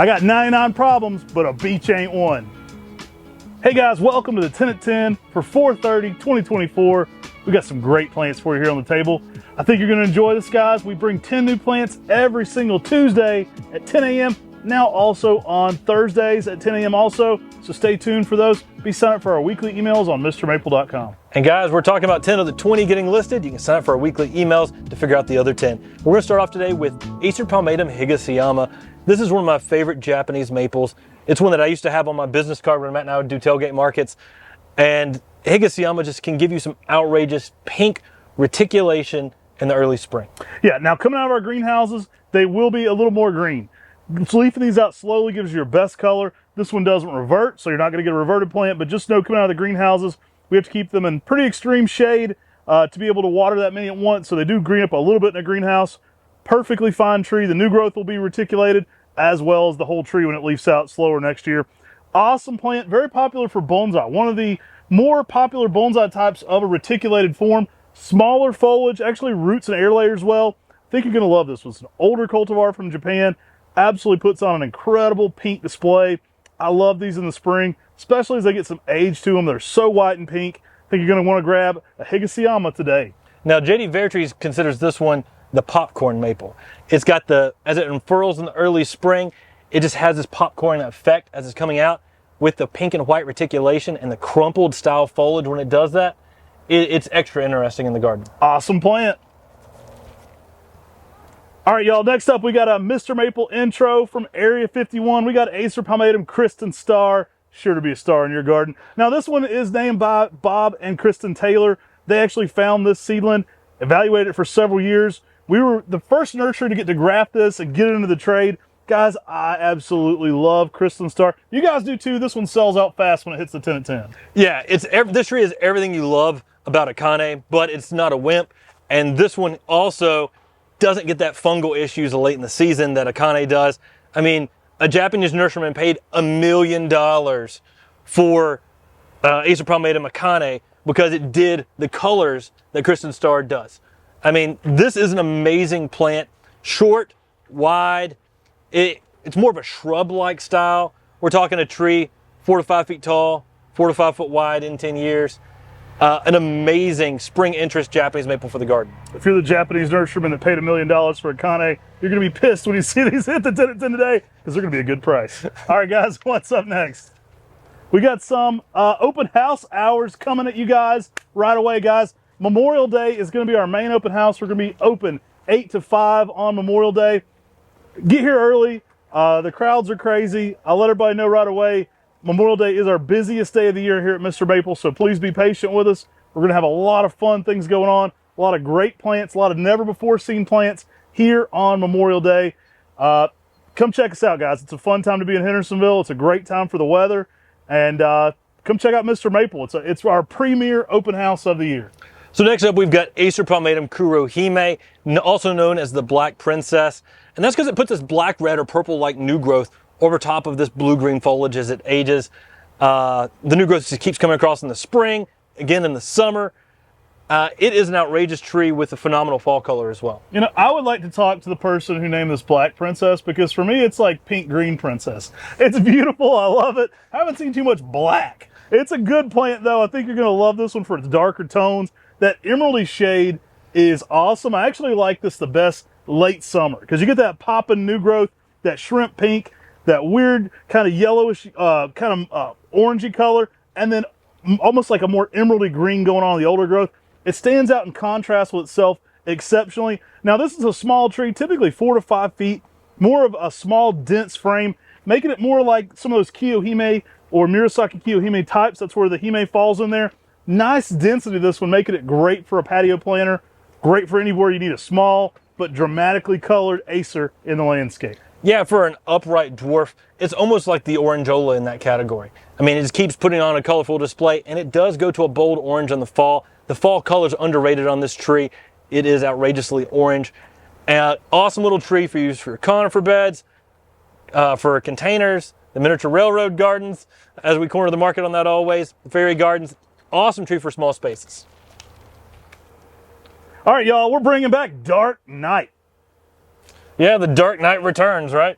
I got 99 problems, but a beach ain't one. Hey guys, welcome to the 10 at 10 for 4/30/2024. We got some great plants for you here on the table. I think you're gonna enjoy this, guys. We bring 10 new plants every single Tuesday at 10 a.m. Now also on Thursdays at 10 a.m. also. So stay tuned for those. Be signed up for our weekly emails on MrMaple.com. And guys, we're talking about 10 of the 20 getting listed. You can sign up for our weekly emails to figure out the other 10. We're gonna start off today with Acer Pomatum Hiyama. This is one of my favorite Japanese maples. It's one that I used to have on my business card when I'm at now do tailgate markets. And Hiyama just can give you some outrageous pink reticulation in the early spring. Yeah, now coming out of our greenhouses, they will be a little more green. Leafing these out slowly gives you your best color. This one doesn't revert, so you're not gonna get a reverted plant, but just know coming out of the greenhouses, we have to keep them in pretty extreme shade to be able to water that many at once, so they do green up a little bit in a greenhouse. Perfectly fine tree. The new growth will be reticulated, as well as the whole tree when it leaves out slower next year. Awesome plant, very popular for bonsai. One of the more popular bonsai types of a reticulated form. Smaller foliage, actually roots and air layers well. I think you're gonna love this one. It's an older cultivar from Japan. Absolutely puts on an incredible pink display. I love these in the spring, especially as they get some age to them. They're so white and pink. I think you're gonna wanna grab a Hiyama today. Now, JD Vertrees considers this one the popcorn maple. It's got as it unfurls in the early spring, it just has this popcorn effect as it's coming out with the pink and white reticulation and the crumpled style foliage when it does that. It's extra interesting in the garden. Awesome plant. All right, y'all, next up we got a MrMaple intro from Area 51. We got Acer Pomatum Kristen star, sure to be a star in your garden. Now this one is named by Bob and Kristen Taylor. They actually found this seedling, evaluated it for several years. We were the first nursery to get to graft this and get it into the trade. Guys, I absolutely love Kristen Star. You guys do too. This one sells out fast when it hits the 10 at 10. Yeah, this tree is everything you love about Akane, but it's not a wimp. And this one also doesn't get that fungal issues late in the season that Akane does. I mean, a Japanese nurseryman paid $1 million for Acer Pomatum Akane because it did the colors that Kristen Star does. I mean, this is an amazing plant. Short, wide. It's more of a shrub-like style. We're talking a tree 4 to 5 feet tall, 4 to 5 foot wide in 10 years. An amazing spring interest Japanese maple for the garden. If you're the Japanese nurseryman that paid $1 million for Akane, you're gonna be pissed when you see these hit the 10 at 10 today, because they're gonna be a good price. All right, guys, what's up next? We got some open house hours coming at you guys right away, guys. Memorial Day is going to be our main open house. We're going to be open 8 to 5 on Memorial Day. Get here early. The crowds are crazy. I'll let everybody know right away. Memorial Day is our busiest day of the year here at MrMaple, so please be patient with us. We're going to have a lot of fun things going on, a lot of great plants, a lot of never-before-seen plants here on Memorial Day. Come check us out, guys. It's a fun time to be in Hendersonville. It's a great time for the weather, and come check out MrMaple. It's our premier open house of the year. So next up, we've got Acer Pomatum Kurohime, also known as the Black Princess. And that's because it puts this black, red, or purple-like new growth over top of this blue-green foliage as it ages. The new growth just keeps coming across in the spring, again in the summer. It is an outrageous tree with a phenomenal fall color as well. You know, I would like to talk to the person who named this Black Princess, because for me, it's like pink-green princess. It's beautiful. I love it. I haven't seen too much black. It's a good plant, though. I think you're going to love this one for its darker tones. That emeraldy shade is awesome. I actually like this the best late summer because you get that popping new growth, that shrimp pink, that weird kind of yellowish, orangey color, and then almost like a more emeraldy green going on in the older growth. It stands out in contrast with itself exceptionally. Now this is a small tree, typically 4 to 5 feet, more of a small dense frame, making it more like some of those Kurohime or Murasaki Kurohime types. That's where the Hime falls in there. Nice density of this one, making it great for a patio planter, great for anywhere you need a small but dramatically colored Acer in the landscape. Yeah, for an upright dwarf, it's almost like the Orangeola in that category. I mean, it just keeps putting on a colorful display, and it does go to a bold orange in the fall. The fall color's underrated on this tree. It is outrageously orange. Awesome little tree for use for your conifer beds, for containers, the miniature railroad gardens, as we corner the market on that always, the fairy gardens. Awesome tree for small spaces. All right, y'all, we're bringing back Dark Knight. Yeah, the Dark Knight returns, right?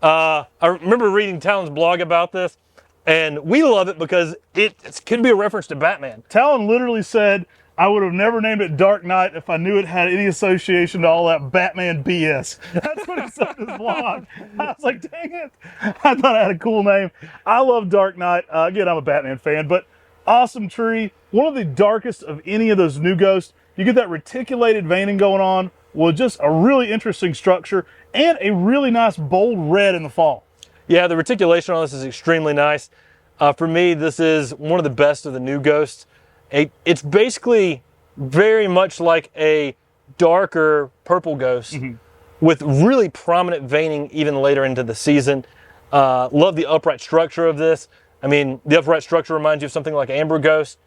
I remember reading Talon's blog about this, and we love it because it could be a reference to Batman. Talon literally said, I would have never named it Dark Knight if I knew it had any association to all that Batman BS. That's what he said in his blog. I was like, dang it. I thought I had a cool name. I love Dark Knight. Again, I'm a Batman fan, but awesome tree. One of the darkest of any of those new ghosts. You get that reticulated veining going on with just a really interesting structure and a really nice bold red in the fall. Yeah, the reticulation on this is extremely nice. For me, this is one of the best of the new ghosts. It's basically very much like a darker purple ghost with really prominent veining even later into the season. Love the upright structure of this. I mean, the upright structure reminds you of something like Amber Ghost,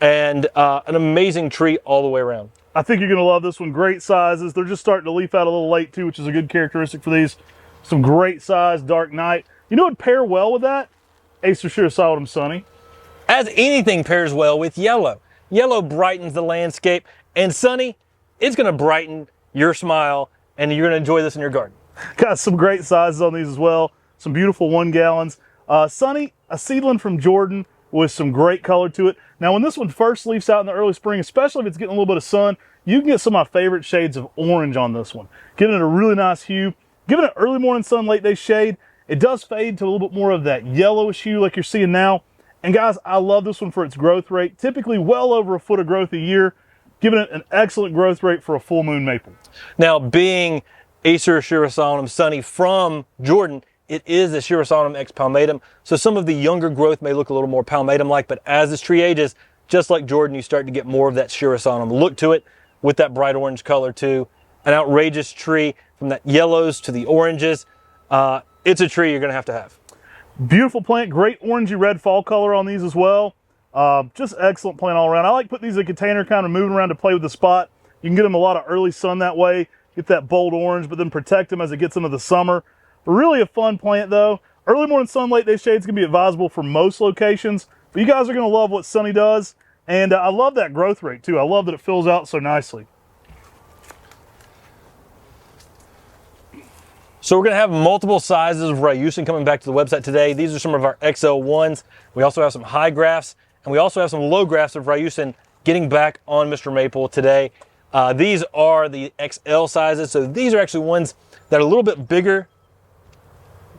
and an amazing tree all the way around. I think you're going to love this one. Great sizes. They're just starting to leaf out a little late too, which is a good characteristic for these. Some great size Dark Knight. You know what would pair well with that? Acer Shirasawadam Sunny. As anything pairs well with yellow. Yellow brightens the landscape, and Sunny, it's going to brighten your smile, and you're going to enjoy this in your garden. Got some great sizes on these as well. Some beautiful 1 gallons. Sunny, a seedling from Jordan with some great color to it. Now, when this one first leaves out in the early spring, especially if it's getting a little bit of sun, you can get some of my favorite shades of orange on this one. Giving it a really nice hue. Giving it early morning sun, late day shade. It does fade to a little bit more of that yellowish hue like you're seeing now. And guys, I love this one for its growth rate. Typically well over a foot of growth a year, giving it an excellent growth rate for a full moon maple. Now, being Acer Shirasawadam Sunny from Jordan, it is a Shirasawadam X palmatum, so some of the younger growth may look a little more palmatum-like, but as this tree ages, just like Jordan, you start to get more of that Shirasawadam look to it with that bright orange color too. An outrageous tree from that yellows to the oranges. It's a tree you're going to have. Beautiful plant, great orangey red fall color on these as well. Just excellent plant all around. I like putting these in a container, kind of moving around to play with the spot. You can get them a lot of early sun that way, get that bold orange, but then protect them as it gets into the summer. Really a fun plant though. Early morning sun, late day shade is going to be advisable for most locations, but you guys are going to love what Sunny does. And I love that growth rate too. I love that it fills out so nicely. So we're going to have multiple sizes of Ryusin coming back to the website today. These are some of our XL1s. We also have some high grafts, and we also have some low grafts of Ryusin getting back on Mr. Maple today. These are the XL sizes, so these are actually ones that are a little bit bigger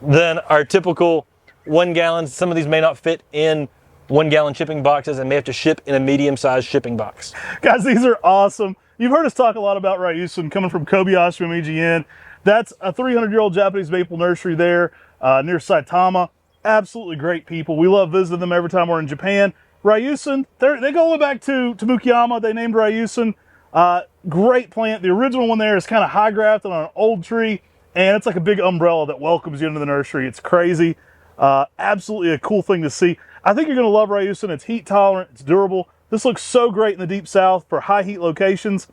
than our typical 1 gallons. Some of these may not fit in 1 gallon shipping boxes and may have to ship in a medium-sized shipping box. Guys, these are awesome. You've heard us talk a lot about Ryusin coming from Kobayashi from EGN. That's a 300-year-old Japanese maple nursery there near Saitama. Absolutely great people. We love visiting them every time we're in Japan. Ryusin, they go all the way back to Hiyama. They named Ryusin. Great plant. The original one there is kind of high grafted on an old tree, and it's like a big umbrella that welcomes you into the nursery. It's crazy. Absolutely a cool thing to see. I think you're going to love Ryusin. It's heat tolerant. It's durable. This looks so great in the deep south for high heat locations.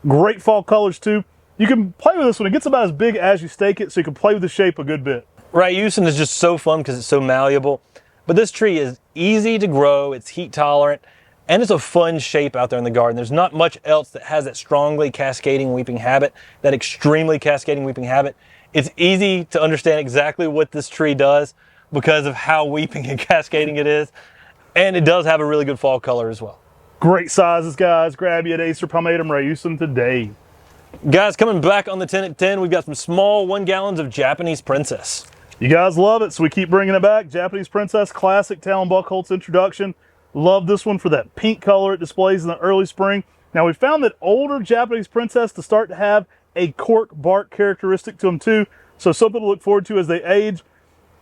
Great fall colors too. You can play with this one. It gets about as big as you stake it, so you can play with the shape a good bit. Ryusin is just so fun because it's so malleable. But this tree is easy to grow, it's heat tolerant, and it's a fun shape out there in the garden. There's not much else that has that strongly cascading weeping habit, that extremely cascading weeping habit. It's easy to understand exactly what this tree does because of how weeping and cascading it is. And it does have a really good fall color as well. Great sizes, guys. Grab you at Acer Palmatum Ryusin today. Guys, coming back on the 10 at 10, we've got some small 1 gallons of Japanese Princess. You guys love it, so we keep bringing it back. Japanese Princess, classic Talon Buckholtz introduction. Love this one for that pink color it displays in the early spring. Now, we found that older Japanese Princess to start to have a cork bark characteristic to them too, so something to look forward to as they age.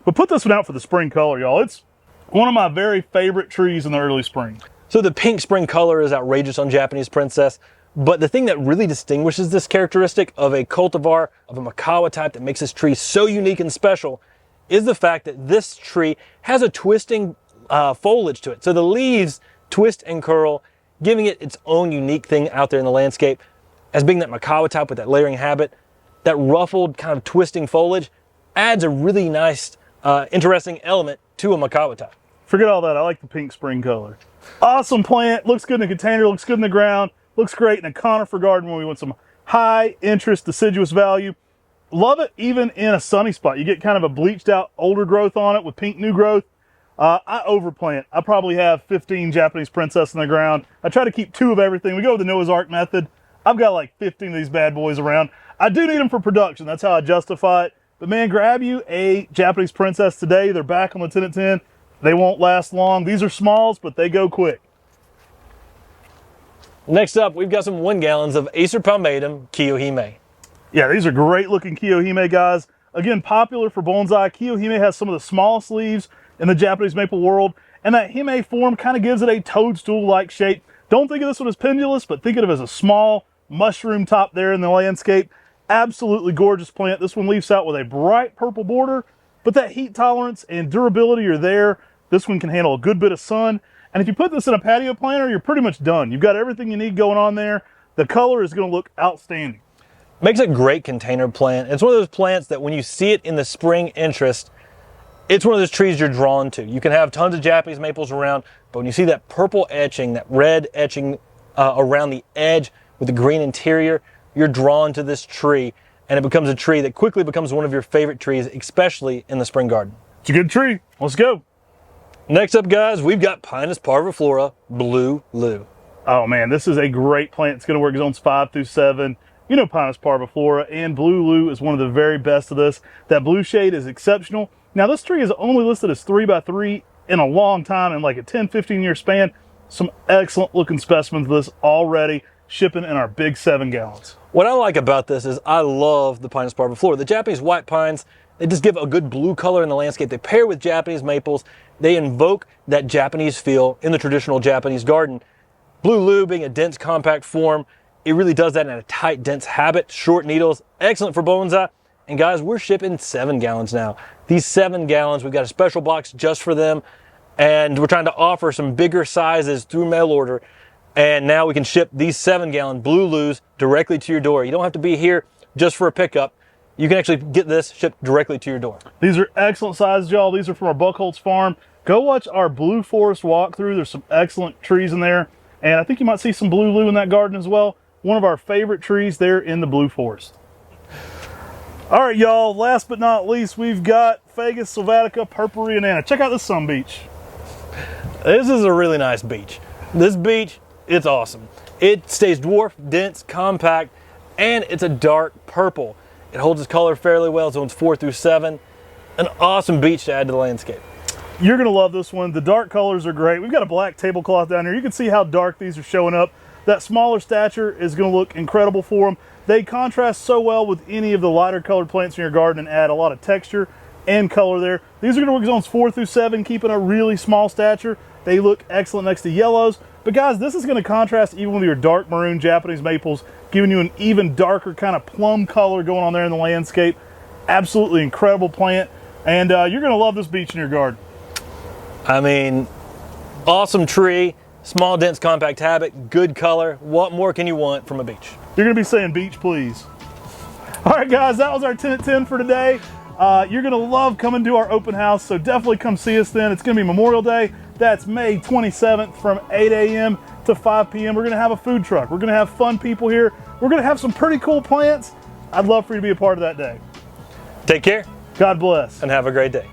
But put this one out for the spring color, y'all. It's one of my very favorite trees in the early spring. So the pink spring color is outrageous on Japanese Princess. But the thing that really distinguishes this characteristic of a cultivar, of a Makawa type that makes this tree so unique and special is the fact that this tree has a twisting foliage to it. So the leaves twist and curl, giving it its own unique thing out there in the landscape. As being that Makawa type with that layering habit, that ruffled kind of twisting foliage adds a really nice, interesting element to a Makawa type. Forget all that. I like the pink spring color. Awesome plant. Looks good in the container. Looks good in the ground. Looks great in a conifer garden when we want some high interest deciduous value. love it even in a sunny spot. You get kind of a bleached out older growth on it with pink new growth. I overplant. I probably have 15 Japanese princess in the ground. I try to keep 2 of everything. We go with the Noah's Ark method. I've got like 15 of these bad boys around. I do need them for production. That's how I justify it. But man, grab you a Japanese princess today. They're back on Lieutenant 10. They won't last long. These are smalls, but they go quick. Next up, we've got some 1 gallons of Acer Pomatum Kurohime. Yeah, these are great looking Kurohime, guys. Again, popular for bonsai. Kurohime has some of the smallest leaves in the Japanese maple world, and that hime form kind of gives it a toadstool-like shape. Don't think of this one as pendulous, but think of it as a small mushroom top there in the landscape. Absolutely gorgeous plant. This one leaves out with a bright purple border, but that heat tolerance and durability are there. This one can handle a good bit of sun, and if you put this in a patio planter, you're pretty much done. You've got everything you need going on there. The color is going to look outstanding. Makes a great container plant. It's one of those plants that when you see it in the spring interest, it's one of those trees you're drawn to. You can have tons of Japanese maples around, but when you see that purple etching, that red etching around the edge with the green interior, you're drawn to this tree, and it becomes a tree that quickly becomes one of your favorite trees, especially in the spring garden. It's a good tree. Let's go. Next up, guys, we've got Pinus Parva Flora Blue Lou. Oh man, this is a great plant. It's going to work zones 5 through 7. You know Pinus parviflora, and Blue Lou is one of the very best of this. That blue shade is exceptional. Now this tree is only listed as 3x3 in a long time, in like a 10-15 year span. Some excellent looking specimens of this already shipping in our big 7 gallons. What I like about this is I love the Pinus parviflora. The Japanese white pines, they just give a good blue color in the landscape. They pair with Japanese maples. They invoke that Japanese feel in the traditional Japanese garden. Blue Lou being a dense, compact form, it really does that in a tight, dense habit. Short needles, excellent for bonsai. And guys, we're shipping 7 gallons now. These 7 gallons, we've got a special box just for them. And we're trying to offer some bigger sizes through mail order. And now we can ship these 7-gallon Blue Lous directly to your door. You don't have to be here just for a pickup. You can actually get this shipped directly to your door. These are excellent sizes, y'all. These are from our Buckholz farm. Go watch our Blue Forest walkthrough. There's some excellent trees in there. And I think you might see some Blue Lou in that garden as well. One of our favorite trees there in the Blue Forest. All right, y'all, last but not least, we've got Fagus, sylvatica, purple Ranana. Check out this sun beach. This is a really nice beach. This beach, it's awesome. It stays dwarf, dense, compact, and it's a dark purple. It holds its color fairly well, zones 4 through 7. An awesome beach to add to the landscape. You're gonna love this one. The dark colors are great. We've got a black tablecloth down here. You can see how dark these are showing up. That smaller stature is gonna look incredible for them. They contrast so well with any of the lighter colored plants in your garden and add a lot of texture and color there. These are gonna work zones 4 through 7, keeping a really small stature. They look excellent next to yellows. But guys, this is gonna contrast even with your dark maroon Japanese maples, giving you an even darker kind of plum color going on there in the landscape. Absolutely incredible plant. And you're gonna love this beach in your garden. I mean, awesome tree, small, dense, compact habit, good color. What more can you want from a beach? You're gonna be saying beach, please. All right, guys, that was our 10 at 10 for today. You're gonna love coming to our open house, so definitely come see us then. It's gonna be Memorial Day. That's May 27th from 8 a.m. to 5 p.m. We're gonna have a food truck. We're gonna have fun people here. We're gonna have some pretty cool plants. I'd love for you to be a part of that day. Take care. God bless. And have a great day.